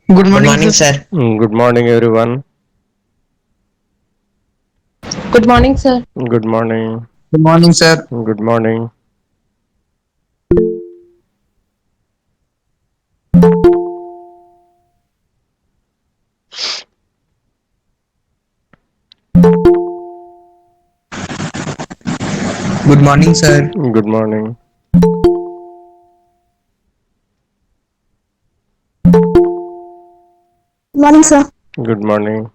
Good Good morning, morning, sir. sir. Good morning, everyone. Good morning, sir. Good morning. Good morning, sir. Good morning. Good morning, sir. Good morning. Morning, sir. Good morning.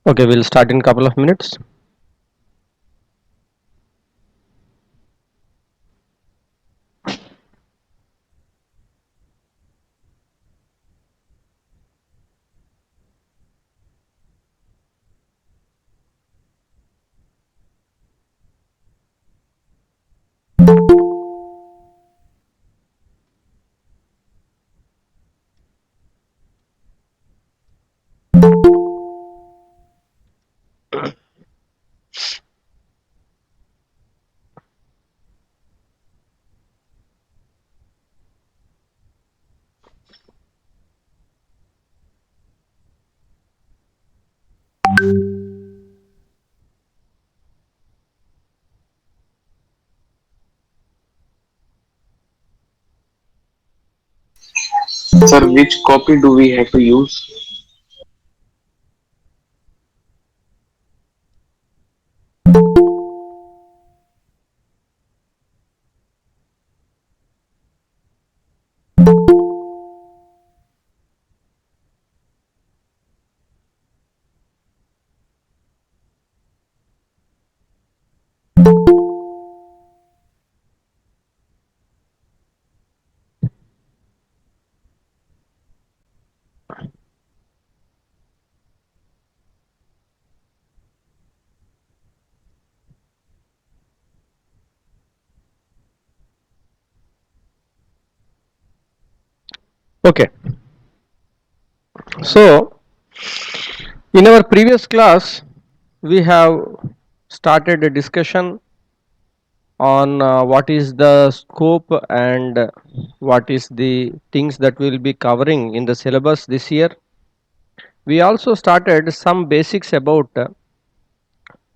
Okay, we'll start in couple of minutes. Sir, which copy do we have to use? Okay, so in our previous class, we have started a discussion on what is the scope and what is the things that we'll be covering in the syllabus this year. We also started some basics about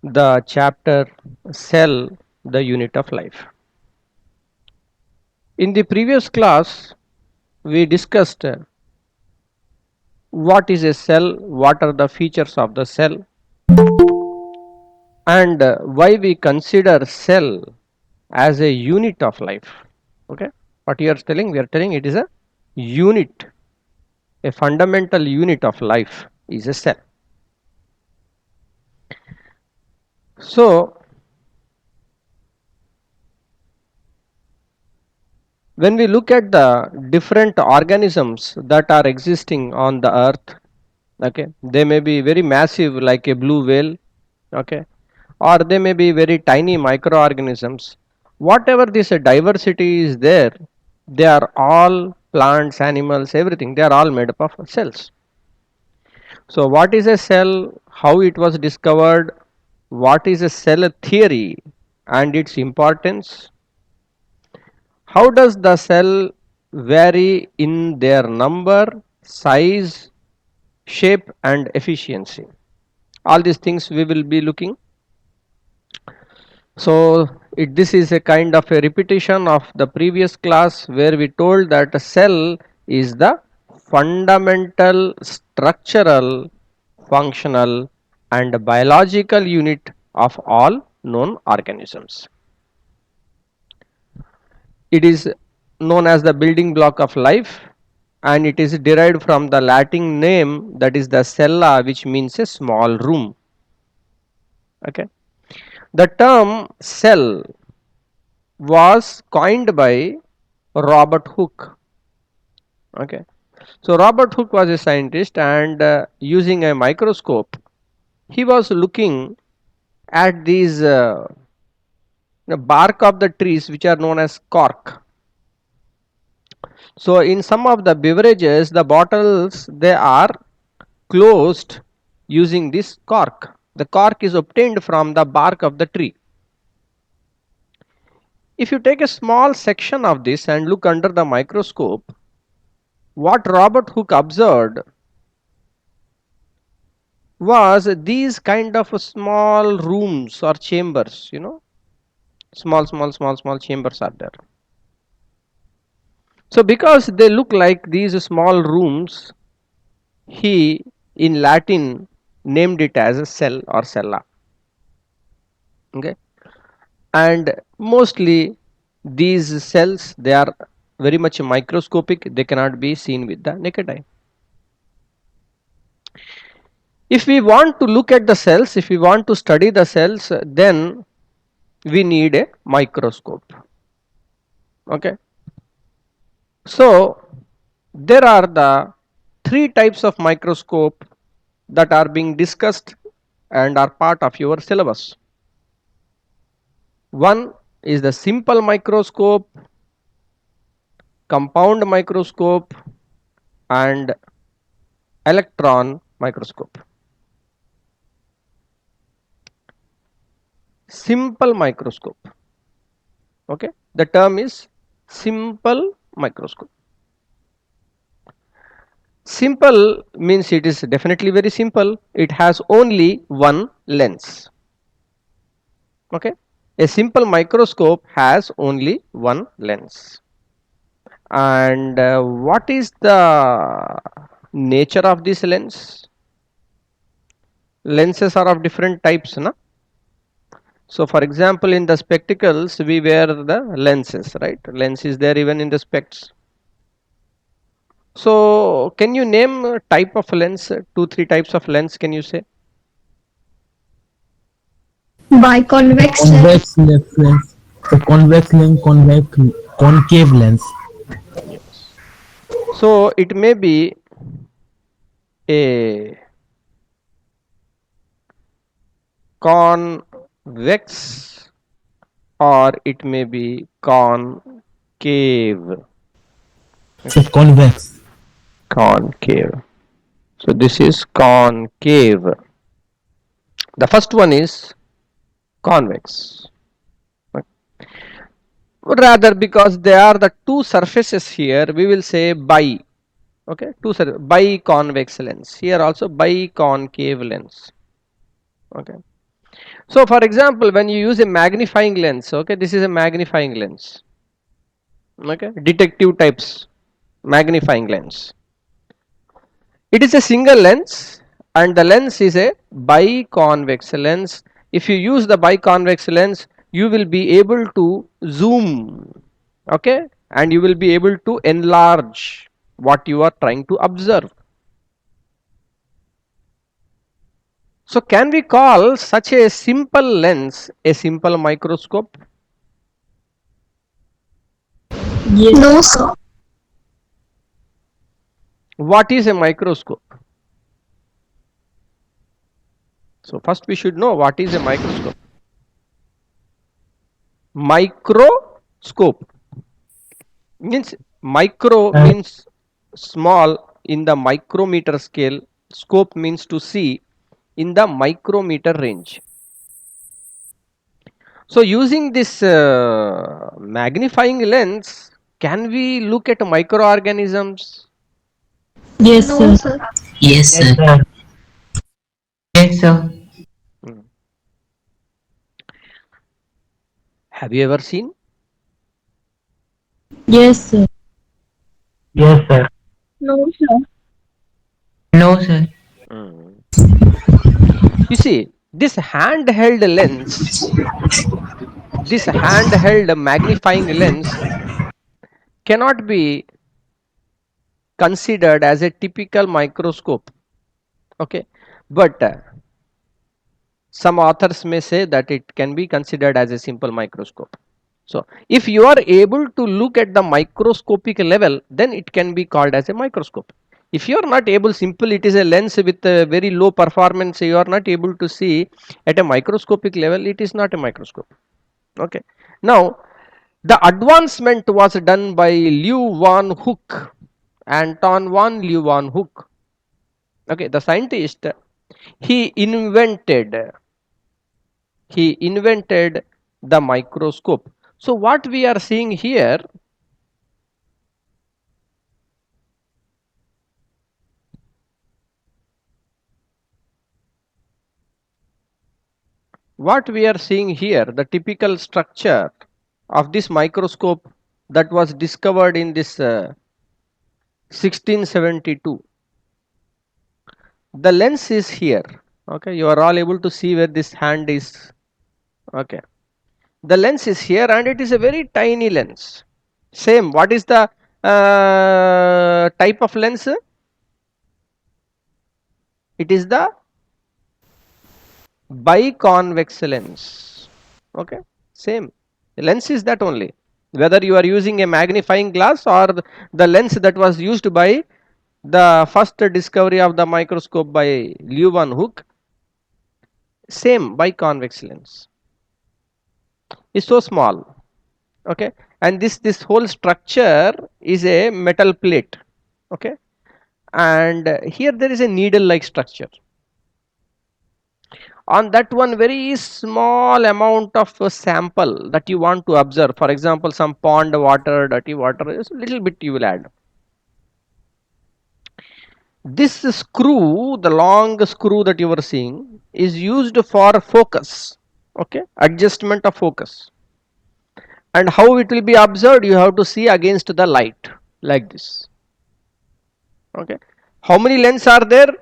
the chapter cell, the unit of life. In the previous class, we discussed what is a cell, what are the features of the cell, and why we consider cell as a unit of life. Okay, what you are telling, we are telling it is a unit, a fundamental unit of life is a cell. So when we look at the different organisms that are existing on the earth, okay, they may be very massive like a blue whale, okay, or they may be very tiny microorganisms. Whatever this diversity is there, they are all plants, animals, everything, they are all made up of cells. So what is a cell, how it was discovered, what is a cell theory and its importance, how does the cell vary in their number, size, shape and efficiency, all these things we will be looking. So this is a kind of a repetition of the previous class where we told that a cell is the fundamental structural, functional and biological unit of all known organisms. It is known as the building block of life and it is derived from the Latin name, that is the cella, which means a small room. Okay. The term cell was coined by Robert Hooke. Okay. So Robert Hooke was a scientist and using a microscope, he was looking at these the bark of the trees which are known as cork. So in some of the beverages, the bottles, they are closed using this cork. The cork is obtained from the bark of the tree. If you take a small section of this and look under the microscope, what Robert Hooke observed was these kind of small rooms or chambers, you know, small chambers are there. So because they look like these small rooms, he in Latin named it as a cell or cella. Okay. And mostly these cells, they are very much microscopic, they cannot be seen with the naked eye. If we want to look at the cells, if we want to study the cells, then we need a microscope. Okay. So there are the three types of microscope that are being discussed and are part of your syllabus. One is the simple microscope, compound microscope and electron microscope. Simple microscope. Okay, the term is simple microscope. Simple means it is definitely very simple. It has only one lens. Okay, a simple microscope has only one lens. And what is the nature of this lens? Lenses are of different types, na? So for example, in the spectacles we wear the lenses, right? Lens is there even in the specs. So can you name a type of lens, two, three types of lens, can you say? Biconvex lens. Convex lens, the convex lens, concave lens. Yes. So it may be a convex or it may be concave. So convex. Concave. So this is concave. The first one is convex. Rather, because they are the two surfaces here, we will say bi. Okay, biconvex lens. Here also biconcave lens. Okay. So for example, when you use a magnifying lens, okay, this is a magnifying lens. Okay, detective types magnifying lens. It is a single lens and the lens is a biconvex lens. If you use the biconvex lens, you will be able to zoom, okay, and you will be able to enlarge what you are trying to observe. So can we call such a simple lens a simple microscope? Yes. No, sir. What is a microscope? So first we should know what is a microscope. Microscope means micro means small in the micrometer scale. Scope means to see in the micrometer range. So using this magnifying lens, can we look at microorganisms? Yes, No, sir. sir. Yes, sir. Yes, sir. Hmm. Have you ever seen? Yes, sir. Yes, sir. No, sir. No, sir. You see, this handheld magnifying lens cannot be considered as a typical microscope. Okay, but some authors may say that it can be considered as a simple microscope. So if you are able to look at the microscopic level, then it can be called as a microscope. If you are not able, simple it is a lens with a very low performance, you are not able to see at a microscopic level, it is not a microscope. Okay, now the advancement was done by Lew van Hook, Anton van Leeuwenhoek. Okay, the scientist, he invented he invented the microscope. So what we are seeing here, the typical structure of this microscope that was discovered in this 1672. The lens is here. Okay, you are all able to see where this hand is. Okay, the lens is here and it is a very tiny lens. Same, what is the type of lens? It is the biconvex lens. Okay, same, the lens is that only, whether you are using a magnifying glass or the lens that was used by the first discovery of the microscope by Leeuwenhoek, same biconvex lens is so small. Okay, and this whole structure is a metal plate. Okay, and here there is a needle like structure. On that one very small amount of sample that you want to observe, for example some pond water, dirty water, is a little bit you will add. This screw, the long screw that you are seeing, is used for focus. Okay, adjustment of focus. And how it will be observed, you have to see against the light like this. Okay, how many lenses are there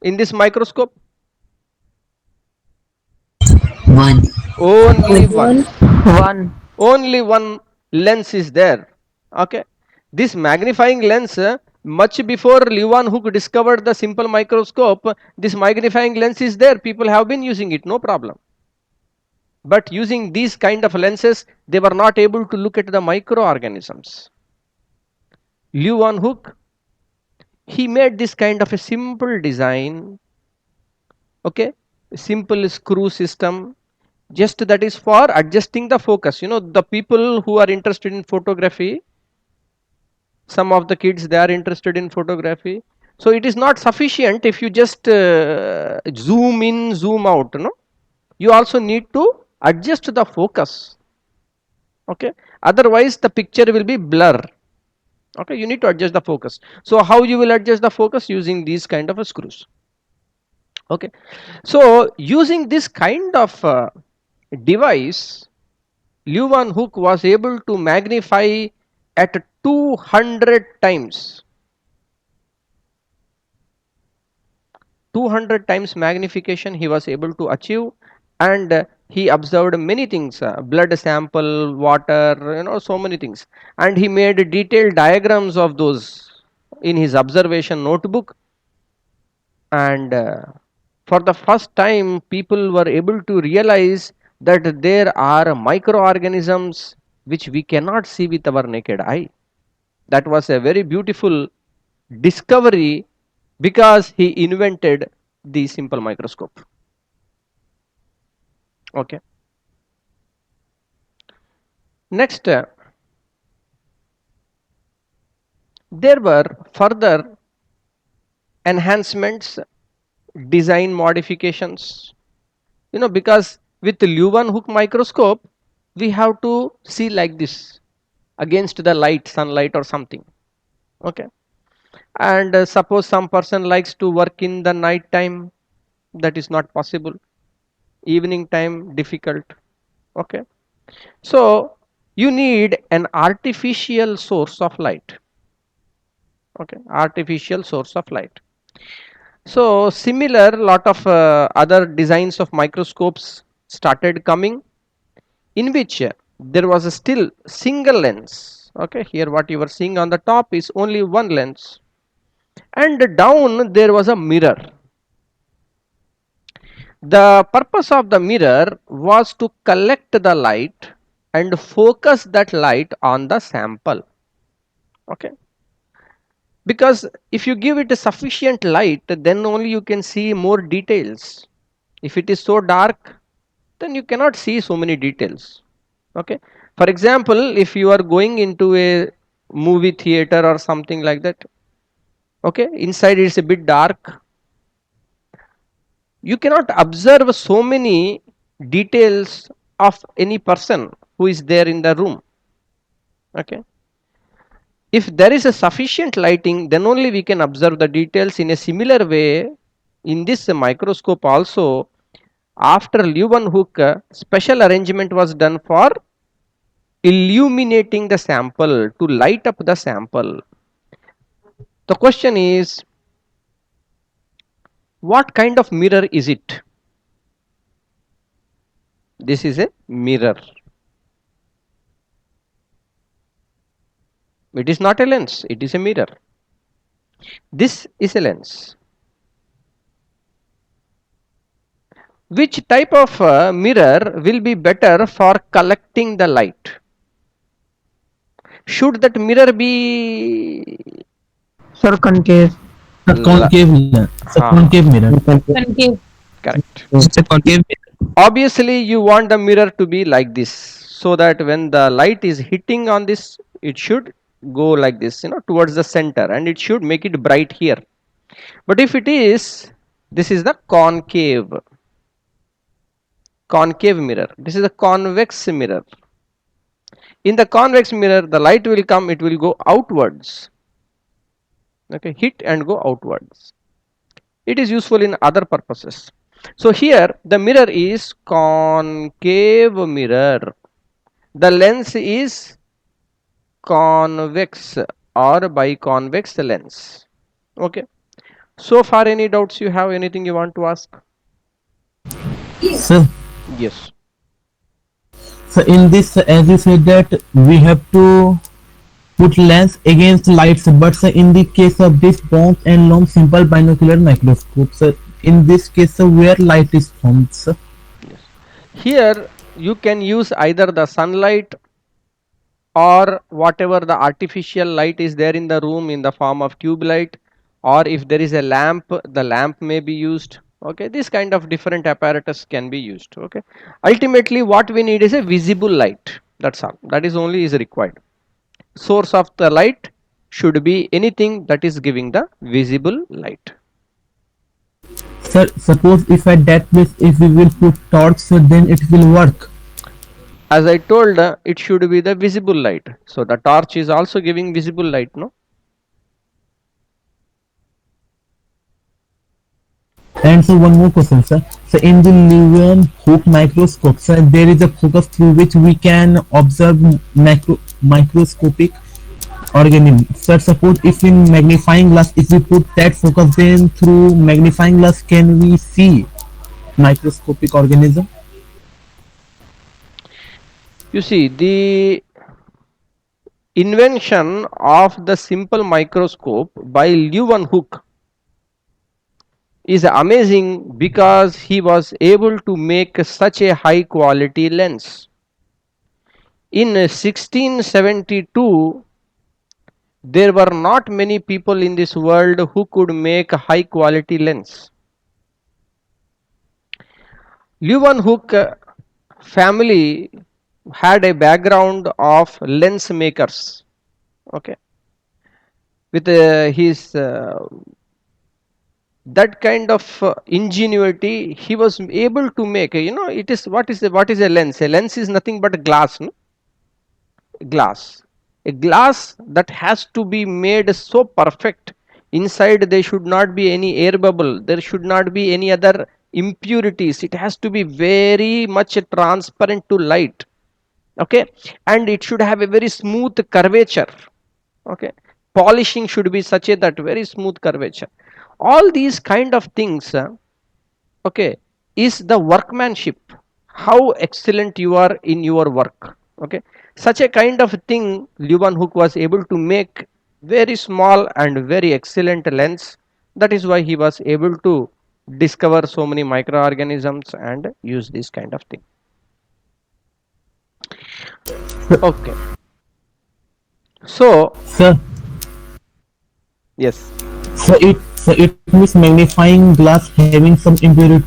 in this microscope? One. Only one. One. Only one lens is there. Okay, this magnifying lens, much before Leeuwenhoek discovered the simple microscope, this magnifying lens is there, people have been using it, no problem. But using these kind of lenses, they were not able to look at the microorganisms. Leeuwenhoek, he made this kind of a simple design. Okay, simple screw system, just that is for adjusting the focus. You know, the people who are interested in photography, some of the kids, they are interested in photography, so it is not sufficient if you just zoom in, zoom out, no, you also need to adjust the focus. Okay, otherwise the picture will be blur. Okay, you need to adjust the focus. So how you will adjust the focus? Using these kind of screws. Okay, so using this kind of device, Leeuwenhoek was able to magnify at 200 times. 200 times magnification he was able to achieve, and he observed many things, blood sample, water, you know, so many things, and he made detailed diagrams of those in his observation notebook. and for the first time people were able to realize that there are microorganisms which we cannot see with our naked eye. That was a very beautiful discovery because he invented the simple microscope. Okay. Next, there were further enhancements, design modifications, because with Leuven hook microscope we have to see like this against the light, sunlight or something. Okay. And suppose some person likes to work in the night time, that is not possible. Evening time difficult. Okay. So you need an artificial source of light. Okay, artificial source of light. So similar lot of other designs of microscopes started coming, in which there was a still single lens. Okay, here what you are seeing on the top is only one lens, and down there was a mirror. The purpose of the mirror was to collect the light and focus that light on the sample. Okay, because if you give it a sufficient light, then only you can see more details. If it is so dark, then you cannot see so many details. Okay, for example, if you are going into a movie theater or something like that, okay, inside it's a bit dark, you cannot observe so many details of any person who is there in the room. Okay, if there is a sufficient lighting, then only we can observe the details. In a similar way, in this microscope also, after Leeuwenhoek, special arrangement was done for illuminating the sample, to light up the sample. The question is, what kind of mirror is it? This is a mirror. It is not a lens, it is a mirror. This is a lens. Which type of mirror will be better for collecting the light? Should that mirror be Sir, concave. The concave lens. The concave mirror. Concave. correct? It's a concave. Obviously you want the mirror to be like this, so that when the light is hitting on this, it should go like this, towards the center, and it should make it bright here. But if it is, this is the concave mirror, this is a convex mirror. In the convex mirror, the light will come, it will go outwards. Okay, hit and go outwards. It is useful in other purposes. So here the mirror is concave mirror, the lens is convex or biconvex lens. Okay, so far any doubts you have, anything you want to ask? Sir, Yes. so in this, as you said that we have to put lens against lights, but sir, in the case of this Bohm and Lomb simple binocular microscope, sir, in this case, sir, where light is formed, sir? Here you can use either the sunlight or whatever the artificial light is there in the room in the form of tube light, or if there is a lamp, the lamp may be used. Okay, this kind of different apparatus can be used. Okay, ultimately what we need is a visible light, that's all, that is only is required. Source of the light should be anything that is giving the visible light. Sir, suppose if at that place if we will put torch, sir, then it will work. As I told, it should be the visible light. So the torch is also giving visible light, no? And so one more question, sir. So in the Leeuwenhoek microscope, sir, there is a focus through which we can observe microscopic organism. Sir, suppose if in magnifying glass, if we put that focus, then through magnifying glass can we see microscopic organism? You see, the invention of the simple microscope by Leeuwenhoek is amazing because he was able to make such a high quality lens. In 1672, there were not many people in this world who could make a high quality lens. Leeuwenhoek family had a background of lens makers. Okay, with his that kind of ingenuity, he was able to make. It is what is a lens? A lens is nothing but a glass. No? Glass, a glass that has to be made so perfect. Inside there should not be any air bubble, there should not be any other impurities, it has to be very much transparent to light. Okay, and it should have a very smooth curvature. Okay, polishing should be such a that very smooth curvature. All these kind of things okay, is the workmanship, how excellent you are in your work. Okay, such a kind of thing Leeuwenhoek was able to make, very small and very excellent lens. That is why he was able to discover so many microorganisms and use this kind of thing. Okay, so Sir, yes, so it means magnifying glass having some impurity